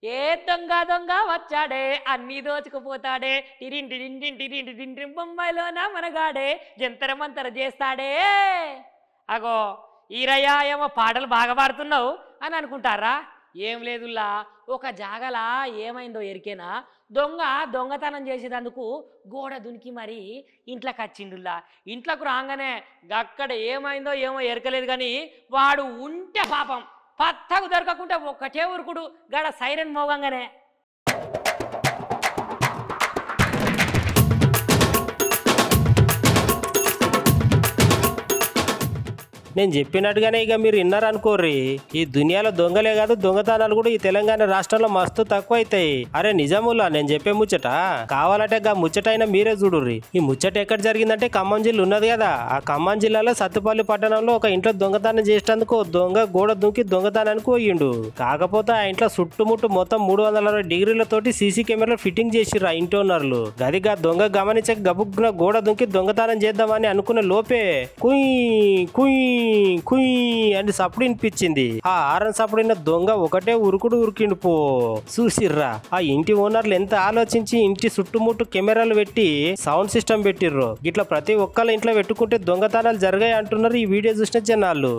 ఏ దొంగ దొంగ వచ్చాడే అన్ని దోచుకుపోతాడే టిరింటి బొంబాయిలోన మనగాడే జంతర మంతర చేస్తాడే. అగో ఈరయ్య ఏమో పాటలు బాగా పాడుతున్నావు అని అనుకుంటారా? ఏం లేదుల్లా, ఒక జాగలా ఏమైందో ఎరికేనా, దొంగతనం చేసేటందుకు గోడ దునికి మరి ఇంట్లోకి వచ్చిండుల్లా. ఇంట్లోకి రాగానే అక్కడ ఏమైందో ఏమో ఎరకలేదు కానీ వాడు ఉంటే పాపం పత్తకు దొరకకుండా ఒక్కటే ఉరుకుడు గడ సైరన్ మోగంగానే. నేను చెప్పినట్టుగానే ఇక మీరు విన్నారనుకోర్రి, ఈ దునియాలో దొంగలే కాదు దొంగతనాలు కూడా ఈ తెలంగాణ రాష్ట్రంలో మస్తు తక్కువ అవుతాయి. అరే నిజములా నేను చెప్పే ముచ్చట, కావాలంటే గా ముచ్చటైనా మీరే చూడుర్రి. ఈ ముచ్చట ఎక్కడ జరిగిందంటే ఖమ్మం జిల్లా ఉన్నది కదా, ఆ ఖమ్మం జిల్లాలో సత్తుపల్లి పట్టణంలో ఒక ఇంట్లో దొంగతనం చేసేందుకు దొంగ గోడ దుంకి దొంగతనానికి పోయిండు. కాకపోతే ఆ ఇంట్లో చుట్టుముట్టు మొత్తం 360 డిగ్రీలతోటి సీసీ కెమెరాలు ఫిట్టింగ్ చేసిర్రు ఆ ఇంటి ఓనర్లు. గదిగా దొంగ గమనించక గబుగ్న గోడ దుంకి దొంగతనం చేద్దామని అనుకునే లోపే కుయ్ కుయ్ కుయ్ అని సప్పుడు వినిపించింది. ఆ ఆరన్ సప్పుడిన దొంగ ఒకటే ఉరుకుడు ఉరికిండు పో. చూసిర్రా ఆ ఇంటి ఓనర్లు ఎంత ఆలోచించి ఇంటి చుట్టుముట్టు కెమెరాలు పెట్టి సౌండ్ సిస్టమ్ పెట్టిర్రు. ఇట్లా ప్రతి ఒక్కళ్ళ ఇంట్లో పెట్టుకుంటే దొంగతనాలు జరిగాయి అంటున్నారు ఈ వీడియో చూసిన జనాలు.